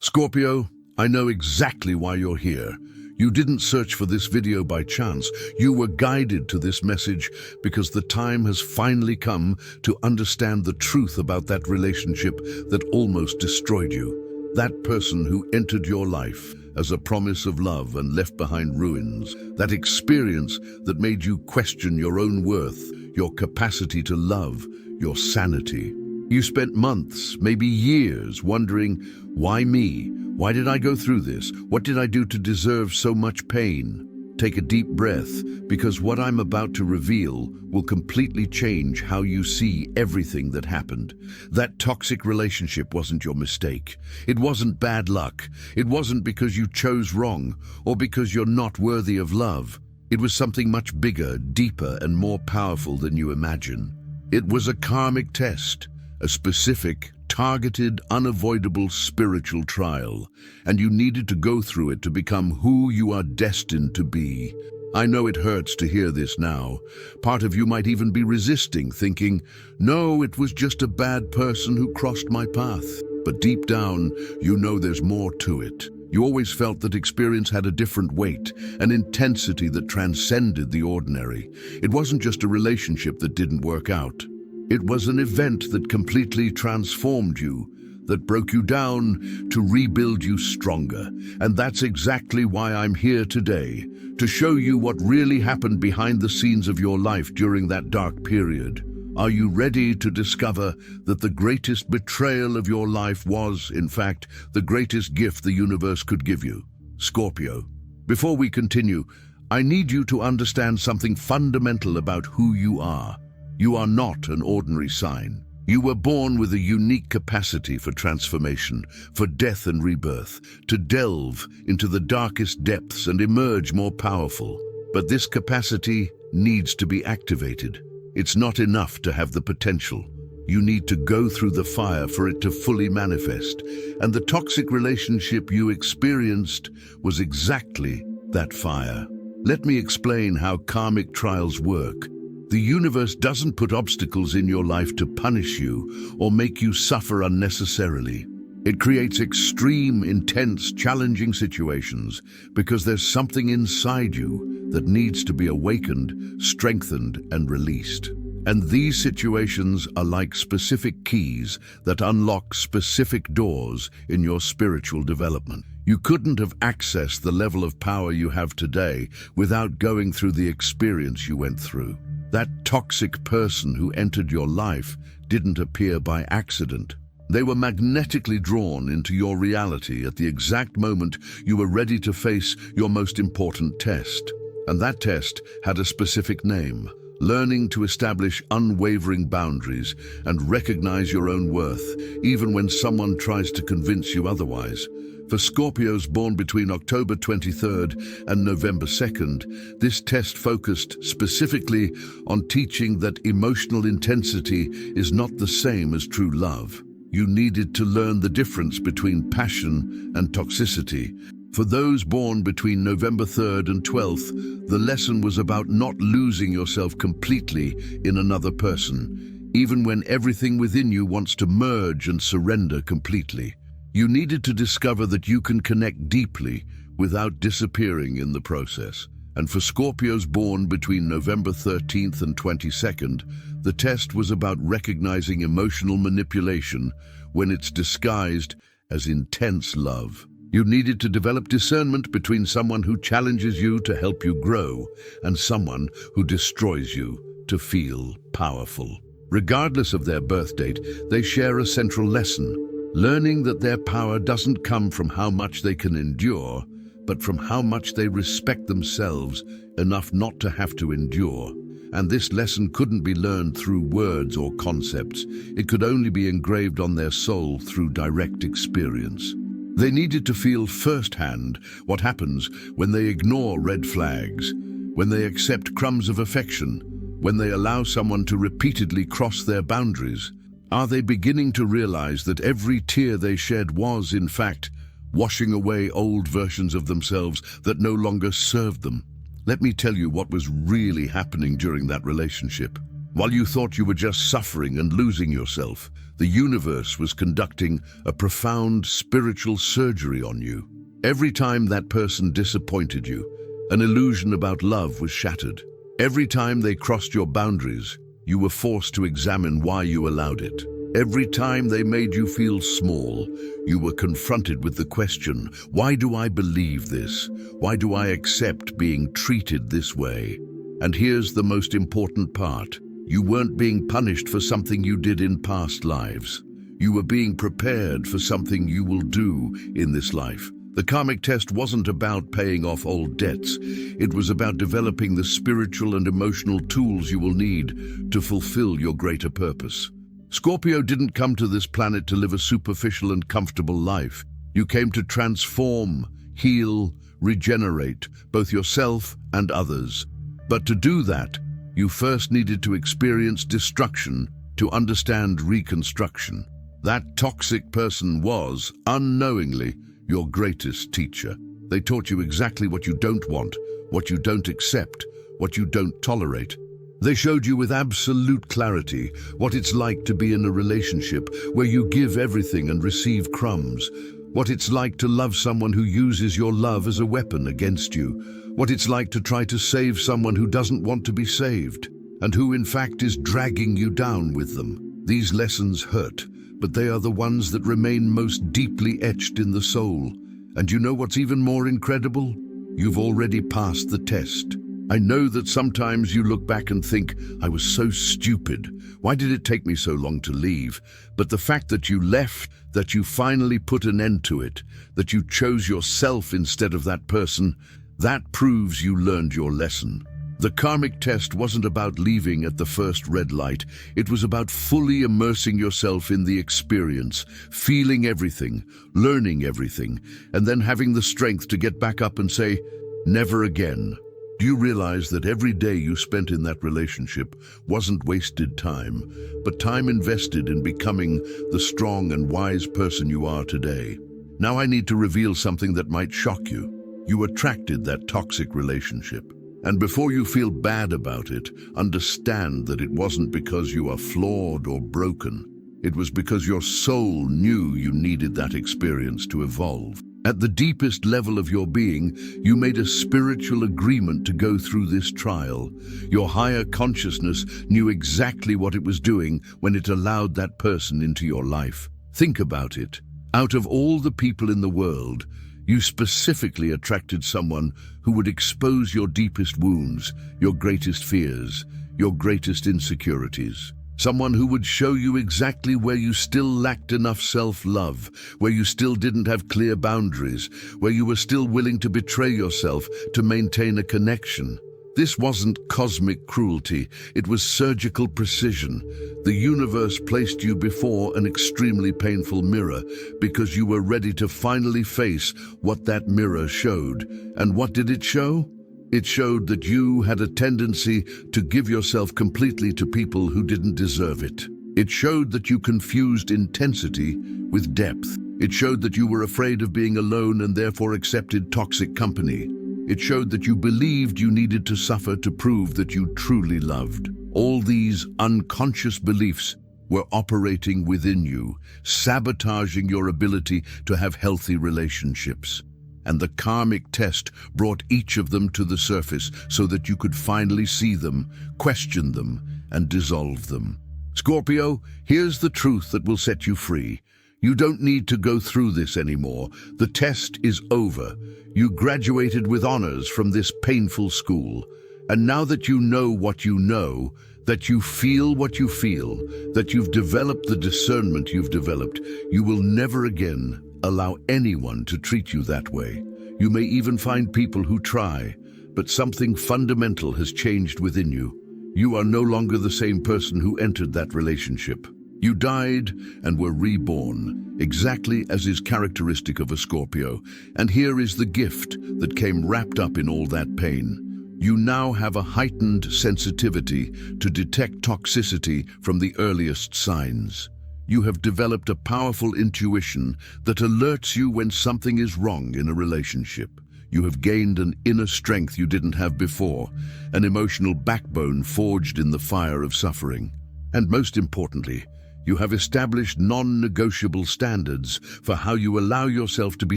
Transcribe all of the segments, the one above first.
Scorpio, I know exactly why you're here. You didn't search for this video by chance. You were guided to this message because the time has finally come to understand the truth about that relationship that almost destroyed you. That person who entered your life as a promise of love and left behind ruins. That experience that made you question your own worth, your capacity to love, your sanity. You spent months, maybe years, wondering, why me? Why did I go through this? What did I do to deserve so much pain? Take a deep breath, because what I'm about to reveal will completely change how you see everything that happened. That toxic relationship wasn't your mistake. It wasn't bad luck. It wasn't because you chose wrong, or because you're not worthy of love. It was something much bigger, deeper, and more powerful than you imagine. It was a karmic test. A specific, targeted, unavoidable spiritual trial, and you needed to go through it to become who you are destined to be. I know it hurts to hear this now. Part of you might even be resisting, thinking, no, it was just a bad person who crossed my path. But deep down, you know there's more to it. You always felt that experience had a different weight, an intensity that transcended the ordinary. It wasn't just a relationship that didn't work out. It was an event that completely transformed you, that broke you down to rebuild you stronger. And that's exactly why I'm here today, to show you what really happened behind the scenes of your life during that dark period. Are you ready to discover that the greatest betrayal of your life was, in fact, the greatest gift the universe could give you? Scorpio, before we continue, I need you to understand something fundamental about who you are. You are not an ordinary sign. You were born with a unique capacity for transformation, for death and rebirth, to delve into the darkest depths and emerge more powerful. But this capacity needs to be activated. It's not enough to have the potential. You need to go through the fire for it to fully manifest. And the toxic relationship you experienced was exactly that fire. Let me explain how karmic trials work. The universe doesn't put obstacles in your life to punish you or make you suffer unnecessarily. It creates extreme, intense, challenging situations because there's something inside you that needs to be awakened, strengthened, and released. And these situations are like specific keys that unlock specific doors in your spiritual development. You couldn't have accessed the level of power you have today without going through the experience you went through. That toxic person who entered your life didn't appear by accident. They were magnetically drawn into your reality at the exact moment you were ready to face your most important test. And that test had a specific name: learning to establish unwavering boundaries and recognize your own worth, even when someone tries to convince you otherwise. For Scorpios born between October 23rd and November 2nd, this test focused specifically on teaching that emotional intensity is not the same as true love. You needed to learn the difference between passion and toxicity. For those born between November 3rd and 12th, the lesson was about not losing yourself completely in another person, even when everything within you wants to merge and surrender completely. You needed to discover that you can connect deeply without disappearing in the process. And for Scorpios born between November 13th and 22nd, the test was about recognizing emotional manipulation when it's disguised as intense love. You needed to develop discernment between someone who challenges you to help you grow and someone who destroys you to feel powerful. Regardless of their birth date, they share a central lesson: learning that their power doesn't come from how much they can endure, but from how much they respect themselves enough not to have to endure. And this lesson couldn't be learned through words or concepts. It could only be engraved on their soul through direct experience. They needed to feel firsthand what happens when they ignore red flags, when they accept crumbs of affection, when they allow someone to repeatedly cross their boundaries. Are they beginning to realize that every tear they shed was, in fact, washing away old versions of themselves that no longer served them? Let me tell you what was really happening during that relationship. While you thought you were just suffering and losing yourself, the universe was conducting a profound spiritual surgery on you. Every time that person disappointed you, an illusion about love was shattered. Every time they crossed your boundaries, you were forced to examine why you allowed it. Every time they made you feel small, you were confronted with the question, why do I believe this? Why do I accept being treated this way? And here's the most important part. You weren't being punished for something you did in past lives. You were being prepared for something you will do in this life. The karmic test wasn't about paying off old debts. It was about developing the spiritual and emotional tools you will need to fulfill your greater purpose. Scorpio didn't come to this planet to live a superficial and comfortable life. You came to transform, heal, regenerate, both yourself and others. But to do that, you first needed to experience destruction to understand reconstruction. That toxic person was, unknowingly, your greatest teacher. They taught you exactly what you don't want, what you don't accept, what you don't tolerate. They showed you with absolute clarity what it's like to be in a relationship where you give everything and receive crumbs, what it's like to love someone who uses your love as a weapon against you, what it's like to try to save someone who doesn't want to be saved, and who in fact is dragging you down with them. These lessons hurt, but they are the ones that remain most deeply etched in the soul. And you know what's even more incredible? You've already passed the test. I know that sometimes you look back and think, I was so stupid. Why did it take me so long to leave? But the fact that you left, that you finally put an end to it, that you chose yourself instead of that person, that proves you learned your lesson. The karmic test wasn't about leaving at the first red light. It was about fully immersing yourself in the experience, feeling everything, learning everything, and then having the strength to get back up and say, never again. Do you realize that every day you spent in that relationship wasn't wasted time, but time invested in becoming the strong and wise person you are today? Now I need to reveal something that might shock you. You attracted that toxic relationship. And before you feel bad about it, understand that it wasn't because you are flawed or broken. It was because your soul knew you needed that experience to evolve. At the deepest level of your being, you made a spiritual agreement to go through this trial. Your higher consciousness knew exactly what it was doing when it allowed that person into your life. Think about it. Out of all the people in the world, you specifically attracted someone who would expose your deepest wounds, your greatest fears, your greatest insecurities. Someone who would show you exactly where you still lacked enough self-love, where you still didn't have clear boundaries, where you were still willing to betray yourself to maintain a connection. This wasn't cosmic cruelty, it was surgical precision. The universe placed you before an extremely painful mirror because you were ready to finally face what that mirror showed. And what did it show? It showed that you had a tendency to give yourself completely to people who didn't deserve it. It showed that you confused intensity with depth. It showed that you were afraid of being alone and therefore accepted toxic company. It showed that you believed you needed to suffer to prove that you truly loved. All these unconscious beliefs were operating within you, sabotaging your ability to have healthy relationships. And the karmic test brought each of them to the surface so that you could finally see them, question them, and dissolve them. Scorpio, here's the truth that will set you free. You don't need to go through this anymore. The test is over. You graduated with honors from this painful school. And now that you know what you know, that you feel what you feel, that you've developed the discernment you've developed, you will never again allow anyone to treat you that way. You may even find people who try, but something fundamental has changed within you. You are no longer the same person who entered that relationship. You died and were reborn, exactly as is characteristic of a Scorpio. And here is the gift that came wrapped up in all that pain. You now have a heightened sensitivity to detect toxicity from the earliest signs. You have developed a powerful intuition that alerts you when something is wrong in a relationship. You have gained an inner strength you didn't have before, an emotional backbone forged in the fire of suffering. And most importantly, you have established non-negotiable standards for how you allow yourself to be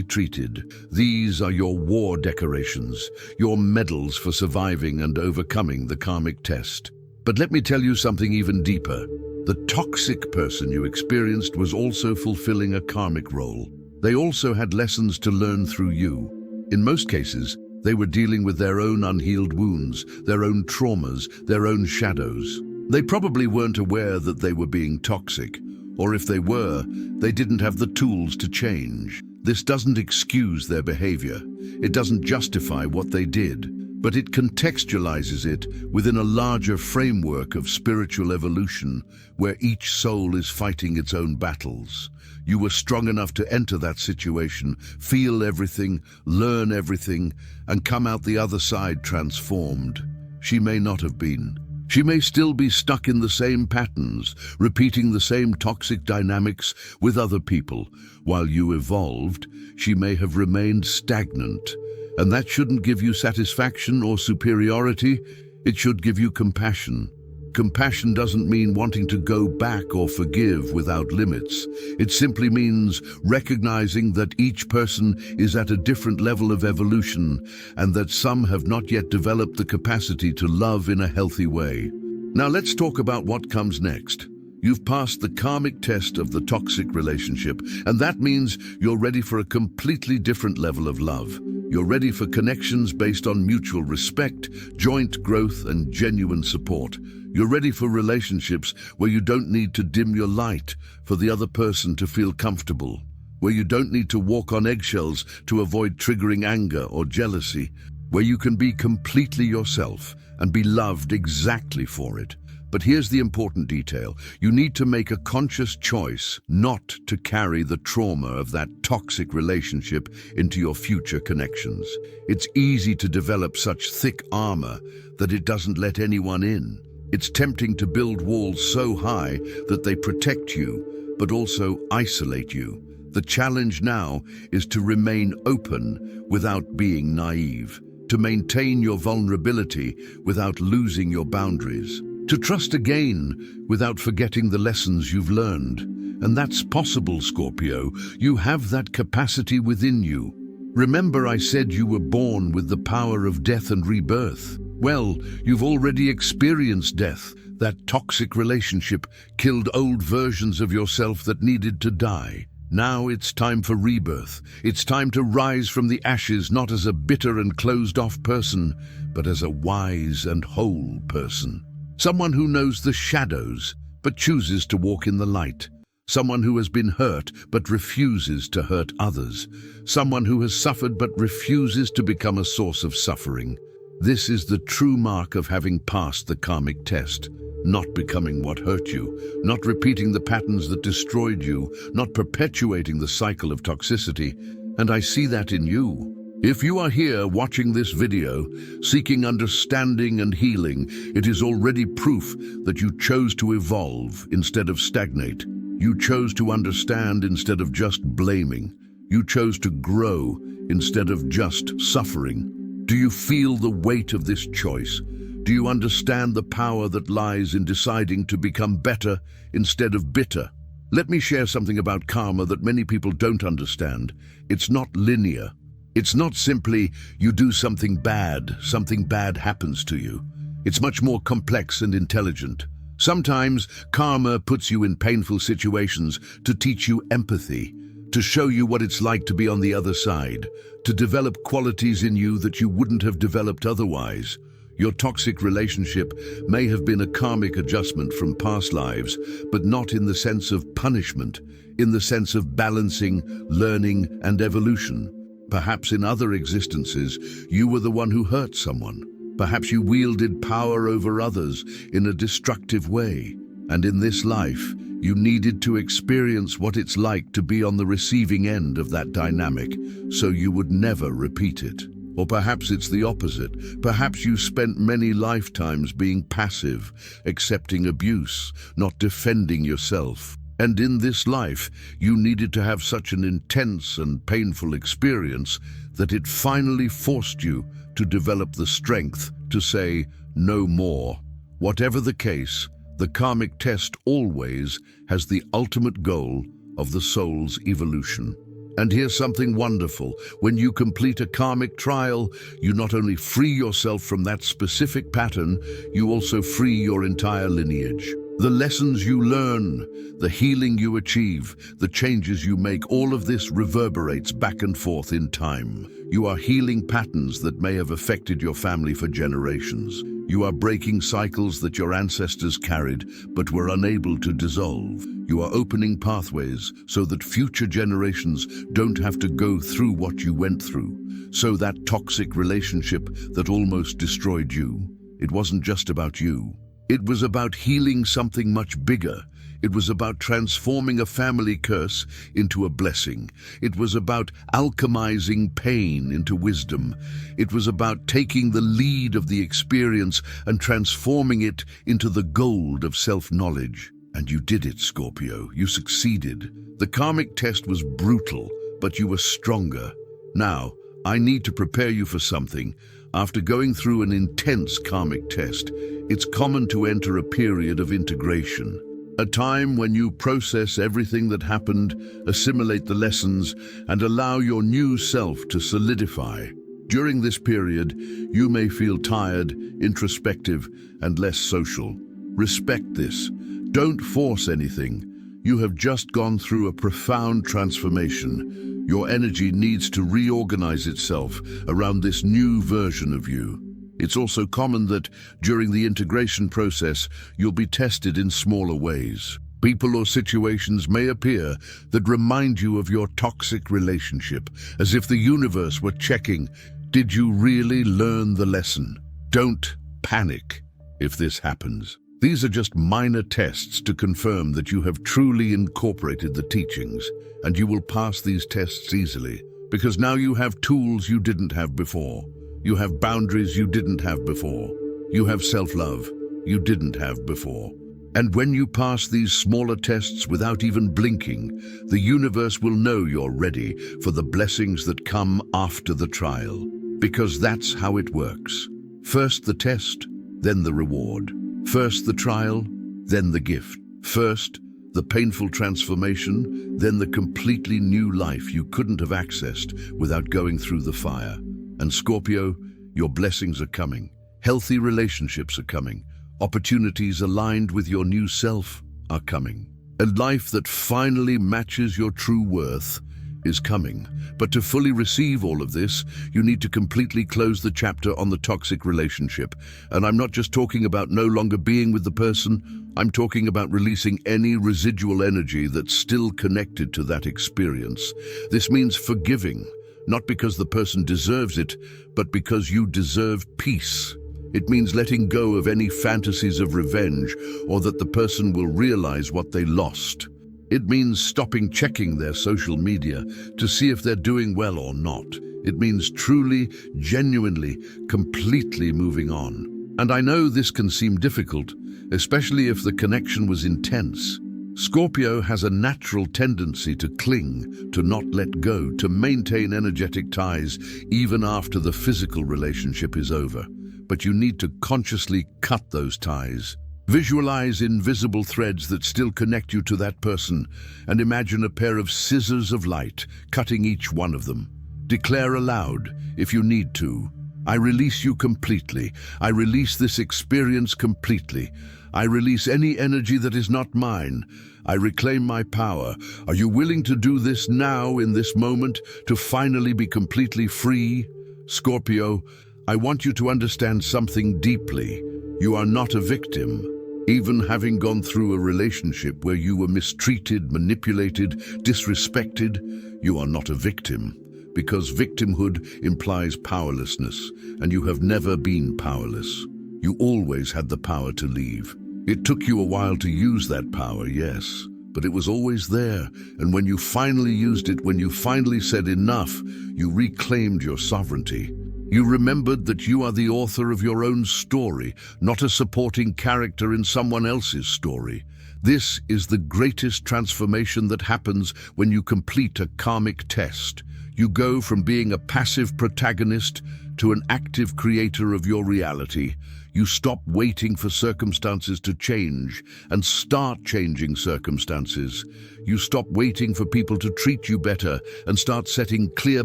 treated. These are your war decorations, your medals for surviving and overcoming the karmic test. But let me tell you something even deeper. The toxic person you experienced was also fulfilling a karmic role. They also had lessons to learn through you. In most cases, they were dealing with their own unhealed wounds, their own traumas, their own shadows. They probably weren't aware that they were being toxic, or if they were, they didn't have the tools to change. This doesn't excuse their behavior. It doesn't justify what they did, but it contextualizes it within a larger framework of spiritual evolution, where each soul is fighting its own battles. You were strong enough to enter that situation, feel everything, learn everything, and come out the other side transformed. She may not have been. She may still be stuck in the same patterns, repeating the same toxic dynamics with other people. While you evolved, she may have remained stagnant. And that shouldn't give you satisfaction or superiority. It should give you compassion. Compassion doesn't mean wanting to go back or forgive without limits. It simply means recognizing that each person is at a different level of evolution and that some have not yet developed the capacity to love in a healthy way. Now let's talk about what comes next. You've passed the karmic test of the toxic relationship, and that means you're ready for a completely different level of love. You're ready for connections based on mutual respect, joint growth, and genuine support. You're ready for relationships where you don't need to dim your light for the other person to feel comfortable, where you don't need to walk on eggshells to avoid triggering anger or jealousy, where you can be completely yourself and be loved exactly for it. But here's the important detail. You need to make a conscious choice not to carry the trauma of that toxic relationship into your future connections. It's easy to develop such thick armor that it doesn't let anyone in. It's tempting to build walls so high that they protect you, but also isolate you. The challenge now is to remain open without being naive, to maintain your vulnerability without losing your boundaries, to trust again without forgetting the lessons you've learned. And that's possible, Scorpio. You have that capacity within you. Remember I said you were born with the power of death and rebirth? Well, you've already experienced death. That toxic relationship killed old versions of yourself that needed to die. Now it's time for rebirth. It's time to rise from the ashes, not as a bitter and closed-off person, but as a wise and whole person. Someone who knows the shadows, but chooses to walk in the light. Someone who has been hurt, but refuses to hurt others. Someone who has suffered, but refuses to become a source of suffering. This is the true mark of having passed the karmic test. Not becoming what hurt you, not repeating the patterns that destroyed you, not perpetuating the cycle of toxicity. And I see that in you. If you are here watching this video, seeking understanding and healing, it is already proof that you chose to evolve instead of stagnate. You chose to understand instead of just blaming. You chose to grow instead of just suffering. Do you feel the weight of this choice? Do you understand the power that lies in deciding to become better instead of bitter? Let me share something about karma that many people don't understand. It's not linear. It's not simply you do something bad happens to you. It's much more complex and intelligent. Sometimes karma puts you in painful situations to teach you empathy, to show you what it's like to be on the other side, to develop qualities in you that you wouldn't have developed otherwise. Your toxic relationship may have been a karmic adjustment from past lives, but not in the sense of punishment, in the sense of balancing, learning, and evolution. Perhaps in other existences, you were the one who hurt someone. Perhaps you wielded power over others in a destructive way. And in this life, you needed to experience what it's like to be on the receiving end of that dynamic, so you would never repeat it. Or perhaps it's the opposite. Perhaps you spent many lifetimes being passive, accepting abuse, not defending yourself. And in this life, you needed to have such an intense and painful experience that it finally forced you to develop the strength to say no more. Whatever the case, the karmic test always has the ultimate goal of the soul's evolution. And here's something wonderful. When you complete a karmic trial, you not only free yourself from that specific pattern, you also free your entire lineage. The lessons you learn, the healing you achieve, the changes you make, all of this reverberates back and forth in time. You are healing patterns that may have affected your family for generations. You are breaking cycles that your ancestors carried but were unable to dissolve. You are opening pathways so that future generations don't have to go through what you went through. So that toxic relationship that almost destroyed you, it wasn't just about you. It was about healing something much bigger. It was about transforming a family curse into a blessing. It was about alchemizing pain into wisdom. It was about taking the lead of the experience and transforming it into the gold of self-knowledge. And you did it, Scorpio. You succeeded. The karmic test was brutal, but you were stronger. Now, I need to prepare you for something. After going through an intense karmic test, it's common to enter a period of integration. A time when you process everything that happened, assimilate the lessons, and allow your new self to solidify. During this period, you may feel tired, introspective, and less social. Respect this. Don't force anything. You have just gone through a profound transformation. Your energy needs to reorganize itself around this new version of you. It's also common that during the integration process, you'll be tested in smaller ways. People or situations may appear that remind you of your toxic relationship, as if the universe were checking, did you really learn the lesson? Don't panic if this happens. These are just minor tests to confirm that you have truly incorporated the teachings, and you will pass these tests easily, because now you have tools you didn't have before. You have boundaries you didn't have before. You have self-love you didn't have before. And when you pass these smaller tests without even blinking, the universe will know you're ready for the blessings that come after the trial. Because that's how it works. First the test, then the reward. First the trial, then the gift. First, the painful transformation, then the completely new life you couldn't have accessed without going through the fire. And Scorpio, your blessings are coming. Healthy relationships are coming. Opportunities aligned with your new self are coming. A life that finally matches your true worth is coming. But to fully receive all of this, you need to completely close the chapter on the toxic relationship. And I'm not just talking about no longer being with the person, I'm talking about releasing any residual energy that's still connected to that experience. This means forgiving. Not because the person deserves it, but because you deserve peace. It means letting go of any fantasies of revenge or that the person will realize what they lost. It means stopping checking their social media to see if they're doing well or not. It means truly, genuinely, completely moving on. And I know this can seem difficult, especially if the connection was intense. Scorpio has a natural tendency to cling, to not let go, to maintain energetic ties even after the physical relationship is over. But you need to consciously cut those ties. Visualize invisible threads that still connect you to that person, and imagine a pair of scissors of light cutting each one of them. Declare aloud, if you need to, I release you completely. I release this experience completely. I release any energy that is not mine. I reclaim my power. Are you willing to do this now, in this moment, to finally be completely free? Scorpio, I want you to understand something deeply. You are not a victim. Even having gone through a relationship where you were mistreated, manipulated, disrespected, you are not a victim. Because victimhood implies powerlessness, and you have never been powerless. You always had the power to leave. It took you a while to use that power, yes, but it was always there, and when you finally used it, when you finally said enough, you reclaimed your sovereignty. You remembered that you are the author of your own story, not a supporting character in someone else's story. This is the greatest transformation that happens when you complete a karmic test. You go from being a passive protagonist to an active creator of your reality. You stop waiting for circumstances to change and start changing circumstances. You stop waiting for people to treat you better and start setting clear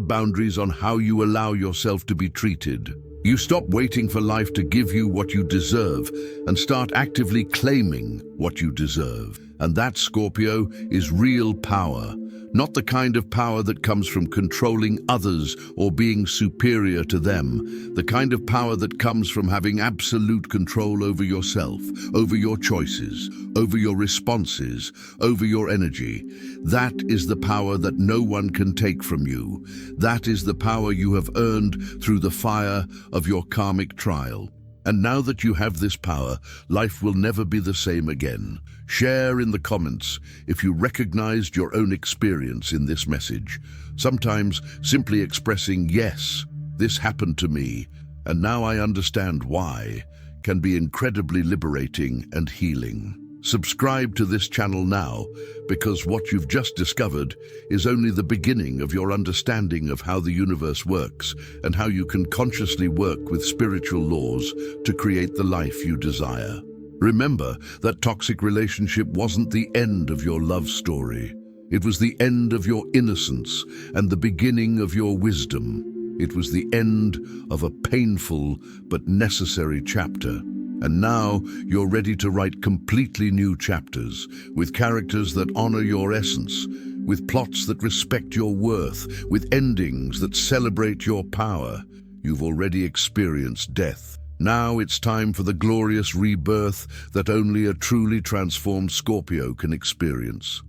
boundaries on how you allow yourself to be treated. You stop waiting for life to give you what you deserve and start actively claiming what you deserve. And that, Scorpio, is real power. Not the kind of power that comes from controlling others or being superior to them. The kind of power that comes from having absolute control over yourself, over your choices, over your responses, over your energy. That is the power that no one can take from you. That is the power you have earned through the fire of your karmic trial. And now that you have this power, life will never be the same again. Share in the comments if you recognized your own experience in this message. Sometimes simply expressing, "Yes, this happened to me, and now I understand why," can be incredibly liberating and healing. Subscribe to this channel now, because what you've just discovered is only the beginning of your understanding of how the universe works and how you can consciously work with spiritual laws to create the life you desire. Remember that toxic relationship wasn't the end of your love story. It was the end of your innocence and the beginning of your wisdom. It was the end of a painful but necessary chapter. And now you're ready to write completely new chapters, with characters that honor your essence, with plots that respect your worth, with endings that celebrate your power. You've already experienced death. Now it's time for the glorious rebirth that only a truly transformed Scorpio can experience.